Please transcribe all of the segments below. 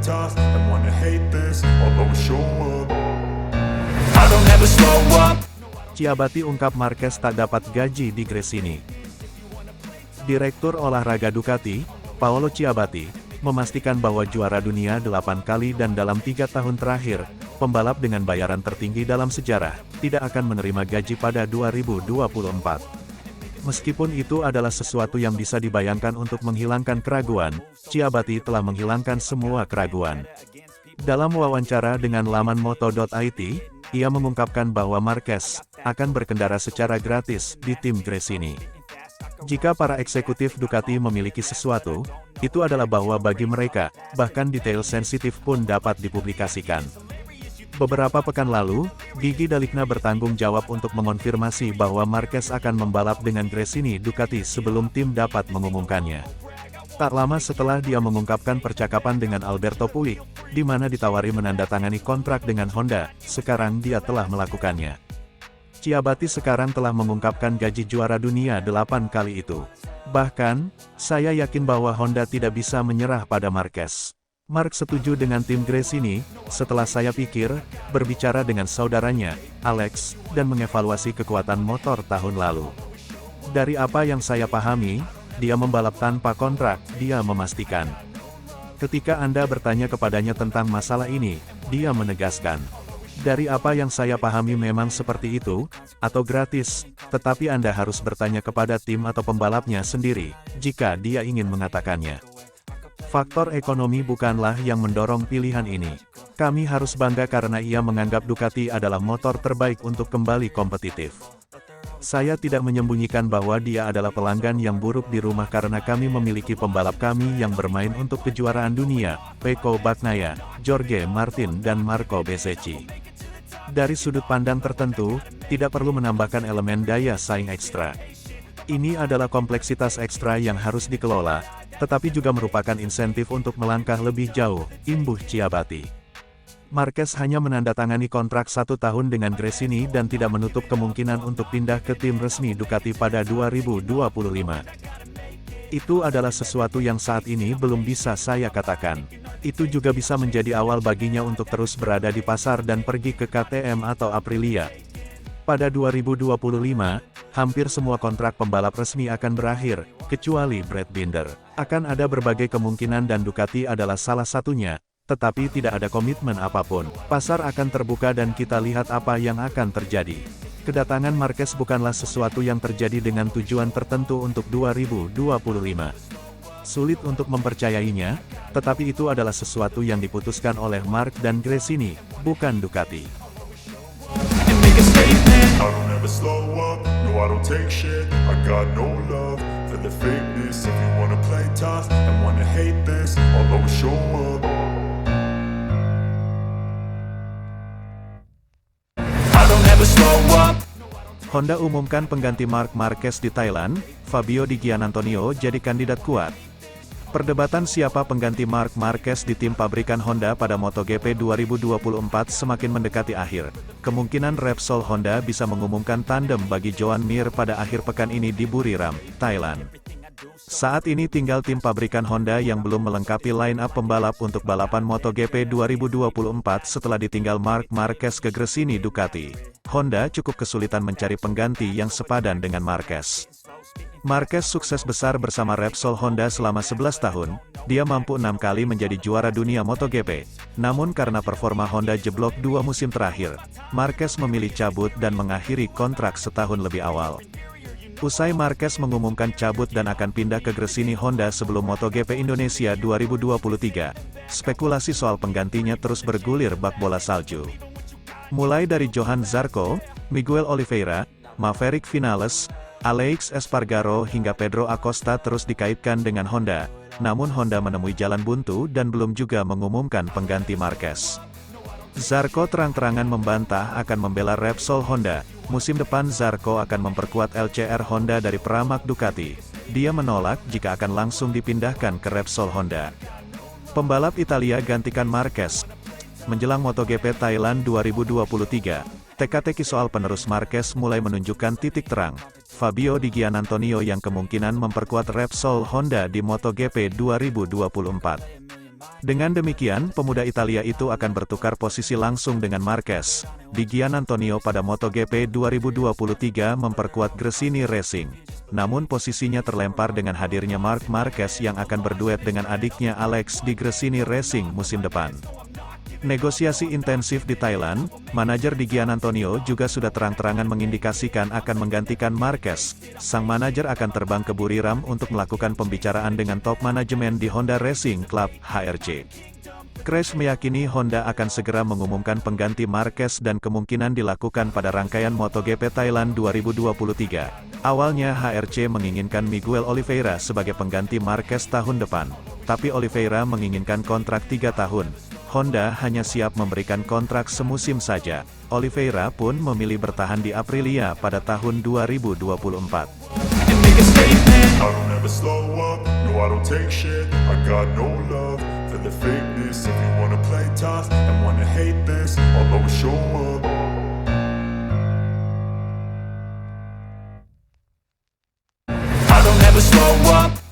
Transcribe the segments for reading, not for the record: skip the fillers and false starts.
toss and wanna hate this, I'll always show up. I don't ever slow up. Ciabatti ungkap Marquez tak dapat gaji di Gresini. Direktur olahraga Ducati, Paolo Ciabatti, memastikan bahwa juara dunia 8 kali dan dalam 3 tahun terakhir, pembalap dengan bayaran tertinggi dalam sejarah, tidak akan menerima gaji pada 2024. Meskipun itu adalah sesuatu yang bisa dibayangkan untuk menghilangkan keraguan, Ciabatti telah menghilangkan semua keraguan. Dalam wawancara dengan laman Moto.it, ia mengungkapkan bahwa Marquez akan berkendara secara gratis di tim Gresini. Jika para eksekutif Ducati memiliki sesuatu, itu adalah bahwa bagi mereka, bahkan detail sensitif pun dapat dipublikasikan. Beberapa pekan lalu, Gigi D'Aligna bertanggung jawab untuk mengonfirmasi bahwa Marquez akan membalap dengan Gresini Ducati sebelum tim dapat mengumumkannya. Tak lama setelah dia mengungkapkan percakapan dengan Alberto Puig, di mana ditawari menandatangani kontrak dengan Honda, sekarang dia telah melakukannya. Ciabatti sekarang telah mengungkapkan gaji juara dunia 8 kali itu. Bahkan, saya yakin bahwa Honda tidak bisa menyerah pada Marquez. Mark setuju dengan tim Gresini, setelah saya pikir, berbicara dengan saudaranya, Alex, dan mengevaluasi kekuatan motor tahun lalu. Dari apa yang saya pahami, dia membalap tanpa kontrak, dia memastikan. Ketika Anda bertanya kepadanya tentang masalah ini, dia menegaskan. Dari apa yang saya pahami memang seperti itu, atau gratis, tetapi Anda harus bertanya kepada tim atau pembalapnya sendiri, jika dia ingin mengatakannya. Faktor ekonomi bukanlah yang mendorong pilihan ini. Kami harus bangga karena ia menganggap Ducati adalah motor terbaik untuk kembali kompetitif. Saya tidak menyembunyikan bahwa dia adalah pelanggan yang buruk di rumah karena kami memiliki pembalap kami yang bermain untuk kejuaraan dunia, Pecco Bagnaia, Jorge Martin dan Marco Bezzecchi. Dari sudut pandang tertentu, tidak perlu menambahkan elemen daya saing ekstra. Ini adalah kompleksitas ekstra yang harus dikelola, tetapi juga merupakan insentif untuk melangkah lebih jauh, imbuh Ciabatti. Marquez hanya menandatangani kontrak 1 tahun dengan Gresini dan tidak menutup kemungkinan untuk pindah ke tim resmi Ducati pada 2025. Itu adalah sesuatu yang saat ini belum bisa saya katakan. Itu juga bisa menjadi awal baginya untuk terus berada di pasar dan pergi ke KTM atau Aprilia. Pada 2025, hampir semua kontrak pembalap resmi akan berakhir, kecuali Brad Binder. Akan ada berbagai kemungkinan dan Ducati adalah salah satunya, tetapi tidak ada komitmen apapun. Pasar akan terbuka dan kita lihat apa yang akan terjadi. Kedatangan Marquez bukanlah sesuatu yang terjadi dengan tujuan tertentu untuk 2025. Sulit untuk mempercayainya, tetapi itu adalah sesuatu yang diputuskan oleh Mark dan Gresini, bukan Ducati. I don't ever slow up, no I don't take shit, I got no love for the fakeness. If you wanna play tough and wanna hate this, I'll always show up. I don't ever slow up. Honda umumkan pengganti Marc Marquez di Thailand, Fabio Di Giannantonio jadi kandidat kuat. Perdebatan siapa pengganti Marc Marquez di tim pabrikan Honda pada MotoGP 2024 semakin mendekati akhir. Kemungkinan Repsol Honda bisa mengumumkan tandem bagi Joan Mir pada akhir pekan ini di Buriram, Thailand. Saat ini tinggal tim pabrikan Honda yang belum melengkapi line-up pembalap untuk balapan MotoGP 2024 setelah ditinggal Marc Marquez ke Gresini Ducati. Honda cukup kesulitan mencari pengganti yang sepadan dengan Marquez. Marquez sukses besar bersama Repsol Honda selama 11 tahun, dia mampu 6 kali menjadi juara dunia MotoGP. Namun karena performa Honda jeblok 2 musim terakhir, Marquez memilih cabut dan mengakhiri kontrak setahun lebih awal. Usai Marquez mengumumkan cabut dan akan pindah ke Gresini Honda sebelum MotoGP Indonesia 2023, spekulasi soal penggantinya terus bergulir bak bola salju. Mulai dari Johan Zarco, Miguel Oliveira, Maverick Vinales, Alex Espargaro hingga Pedro Acosta terus dikaitkan dengan Honda, namun Honda menemui jalan buntu dan belum juga mengumumkan pengganti Marquez. Zarco terang-terangan membantah akan membela Repsol Honda. Musim depan Zarco akan memperkuat LCR Honda dari Pramac Ducati. Dia menolak jika akan langsung dipindahkan ke Repsol Honda. Pembalap Italia gantikan Marquez. Menjelang MotoGP Thailand 2023, teka-teki soal penerus Marquez mulai menunjukkan titik terang. Fabio Di Giannantonio yang kemungkinan memperkuat Repsol Honda di MotoGP 2024. Dengan demikian, pemuda Italia itu akan bertukar posisi langsung dengan Marquez. Di Gianantonio pada MotoGP 2023 memperkuat Gresini Racing. Namun posisinya terlempar dengan hadirnya Marc Marquez yang akan berduet dengan adiknya Alex di Gresini Racing musim depan. Negosiasi intensif di Thailand, manajer di Gianantonio juga sudah terang-terangan mengindikasikan akan menggantikan Marquez. Sang manajer akan terbang ke Buriram untuk melakukan pembicaraan dengan top manajemen di Honda Racing Club, HRC. Crash meyakini Honda akan segera mengumumkan pengganti Marquez dan kemungkinan dilakukan pada rangkaian MotoGP Thailand 2023. Awalnya HRC menginginkan Miguel Oliveira sebagai pengganti Marquez tahun depan, tapi Oliveira menginginkan kontrak 3 tahun. Honda hanya siap memberikan kontrak semusim saja. Oliveira pun memilih bertahan di Aprilia pada tahun 2024. I don't ever slow up, no I don't take shit. I got no love for the fakeness. If you wanna play tough and wanna hate this, I'll always show up. I don't ever slow up.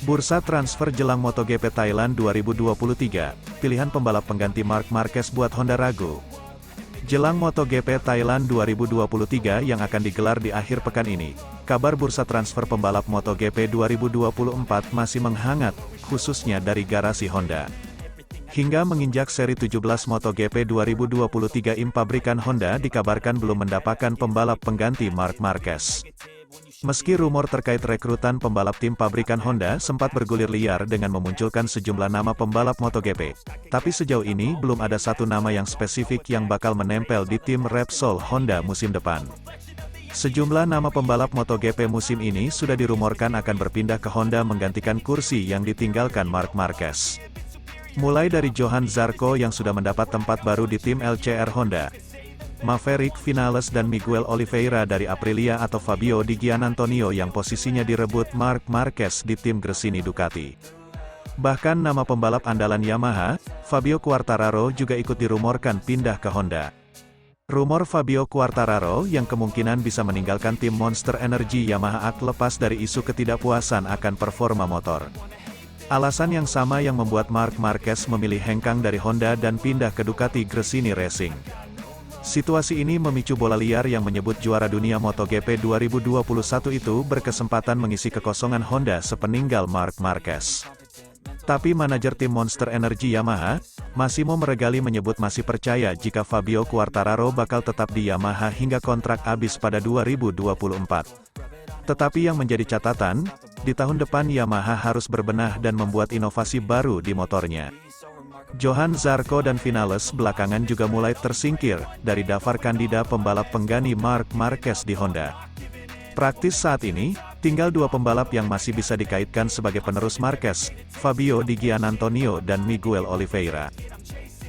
Bursa transfer jelang MotoGP Thailand 2023, pilihan pembalap pengganti Marc Marquez buat Honda ragu. Jelang MotoGP Thailand 2023 yang akan digelar di akhir pekan ini, kabar bursa transfer pembalap MotoGP 2024 masih menghangat, khususnya dari garasi Honda. Hingga menginjak seri 17 MotoGP 2023 pabrikan Honda dikabarkan belum mendapatkan pembalap pengganti Marc Marquez. Meski rumor terkait rekrutan pembalap tim pabrikan Honda sempat bergulir liar dengan memunculkan sejumlah nama pembalap MotoGP, tapi sejauh ini belum ada satu nama yang spesifik yang bakal menempel di tim Repsol Honda musim depan. Sejumlah nama pembalap MotoGP musim ini sudah dirumorkan akan berpindah ke Honda menggantikan kursi yang ditinggalkan Marc Marquez. Mulai dari Johan Zarco yang sudah mendapat tempat baru di tim LCR Honda, Maverick Vinales dan Miguel Oliveira dari Aprilia atau Fabio Di Gianantonio yang posisinya direbut Marc Marquez di tim Gresini Ducati. Bahkan nama pembalap andalan Yamaha, Fabio Quartararo juga ikut dirumorkan pindah ke Honda. Rumor Fabio Quartararo yang kemungkinan bisa meninggalkan tim Monster Energy Yamaha lepas dari isu ketidakpuasan akan performa motor. Alasan yang sama yang membuat Marc Marquez memilih hengkang dari Honda dan pindah ke Ducati Gresini Racing. Situasi ini memicu bola liar yang menyebut juara dunia MotoGP 2021 itu berkesempatan mengisi kekosongan Honda sepeninggal Marc Marquez. Tapi manajer tim Monster Energy Yamaha, Massimo Meregali menyebut masih percaya jika Fabio Quartararo bakal tetap di Yamaha hingga kontrak habis pada 2024. Tetapi yang menjadi catatan, di tahun depan Yamaha harus berbenah dan membuat inovasi baru di motornya. Johan Zarco dan Vinales belakangan juga mulai tersingkir dari daftar kandidat pembalap pengganti Marc Marquez di Honda. Praktis saat ini, tinggal dua pembalap yang masih bisa dikaitkan sebagai penerus Marquez, Fabio Di Gianantonio dan Miguel Oliveira.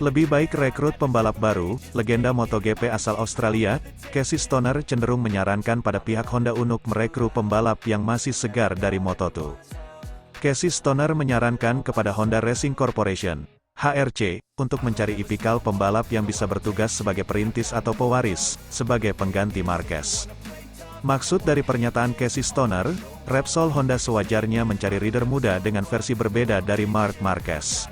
Lebih baik rekrut pembalap baru, legenda MotoGP asal Australia, Casey Stoner cenderung menyarankan pada pihak Honda untuk merekrut pembalap yang masih segar dari Moto2. Casey Stoner menyarankan kepada Honda Racing Corporation, HRC, untuk mencari tipikal pembalap yang bisa bertugas sebagai perintis atau pewaris, sebagai pengganti Marquez. Maksud dari pernyataan Casey Stoner, Repsol Honda sewajarnya mencari rider muda dengan versi berbeda dari Marc Marquez.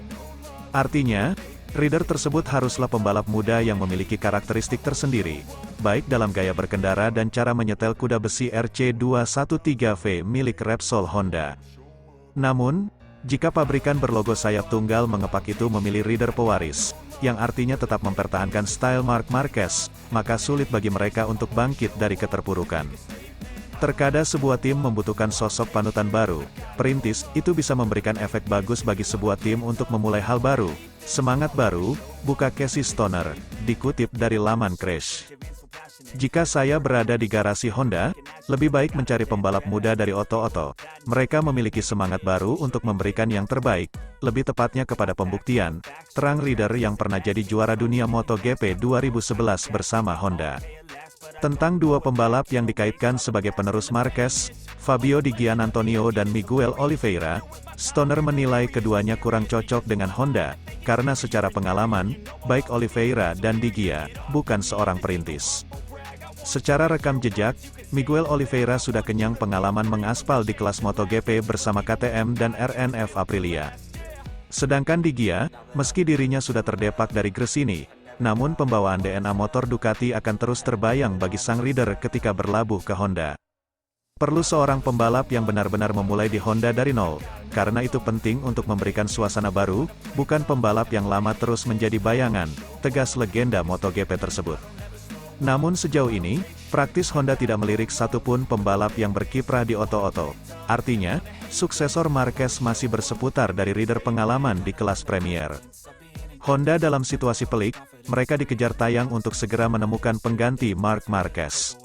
Artinya, rider tersebut haruslah pembalap muda yang memiliki karakteristik tersendiri, baik dalam gaya berkendara dan cara menyetel kuda besi RC213V milik Repsol Honda. Namun, jika pabrikan berlogo sayap tunggal mengepak itu memilih rider pewaris, yang artinya tetap mempertahankan style Marc Marquez, maka sulit bagi mereka untuk bangkit dari keterpurukan. Terkadang sebuah tim membutuhkan sosok panutan baru, perintis, itu bisa memberikan efek bagus bagi sebuah tim untuk memulai hal baru, semangat baru, buka Casey Stoner, dikutip dari laman Crash. Jika saya berada di garasi Honda, lebih baik mencari pembalap muda dari oto-oto. Mereka memiliki semangat baru untuk memberikan yang terbaik, lebih tepatnya kepada pembuktian, terang rider yang pernah jadi juara dunia MotoGP 2011 bersama Honda. Tentang dua pembalap yang dikaitkan sebagai penerus Marquez, Fabio Di Gianantonio dan Miguel Oliveira, Stoner menilai keduanya kurang cocok dengan Honda, karena secara pengalaman, baik Oliveira dan Di Gia, bukan seorang perintis. Secara rekam jejak, Miguel Oliveira sudah kenyang pengalaman mengaspal di kelas MotoGP bersama KTM dan RNF Aprilia. Sedangkan di Gia, meski dirinya sudah terdepak dari Gresini, namun pembawaan DNA motor Ducati akan terus terbayang bagi sang rider ketika berlabuh ke Honda. Perlu seorang pembalap yang benar-benar memulai di Honda dari nol, karena itu penting untuk memberikan suasana baru, bukan pembalap yang lama terus menjadi bayangan, tegas legenda MotoGP tersebut. Namun sejauh ini, praktis Honda tidak melirik satupun pembalap yang berkiprah di oto-oto. Artinya, suksesor Marquez masih berseputar dari rider pengalaman di kelas Premier. Honda dalam situasi pelik, mereka dikejar tayang untuk segera menemukan pengganti Marc Marquez.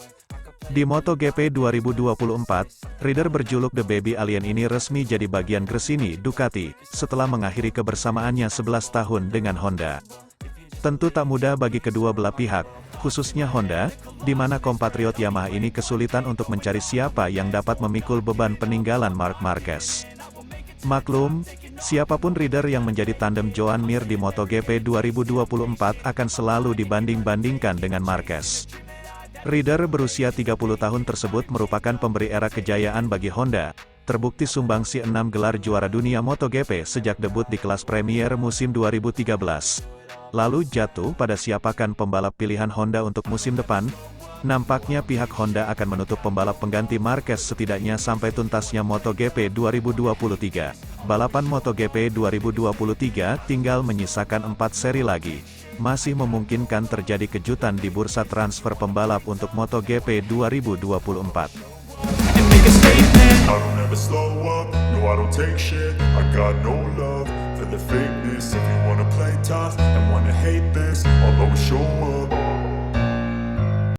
Di MotoGP 2024, rider berjuluk The Baby Alien ini resmi jadi bagian Gresini Ducati, setelah mengakhiri kebersamaannya 11 tahun dengan Honda. Tentu tak mudah bagi kedua belah pihak, khususnya Honda, di mana kompatriot Yamaha ini kesulitan untuk mencari siapa yang dapat memikul beban peninggalan Marc Marquez. Maklum, siapapun rider yang menjadi tandem Joan Mir di MotoGP 2024 akan selalu dibanding-bandingkan dengan Marquez. Rider berusia 30 tahun tersebut merupakan pemberi era kejayaan bagi Honda, terbukti sumbangsi 6 gelar juara dunia MotoGP sejak debut di kelas Premier musim 2013. Lalu jatuh pada siapakan pembalap pilihan Honda untuk musim depan? Nampaknya pihak Honda akan menutup pembalap pengganti Marquez setidaknya sampai tuntasnya MotoGP 2023. Balapan MotoGP 2023 tinggal menyisakan 4 seri lagi. Masih memungkinkan terjadi kejutan di bursa transfer pembalap untuk MotoGP 2024. I don't ever slow up, no I don't take shit. I got no love for the fakeness. If you wanna play tough and wanna hate this, I'll always show up.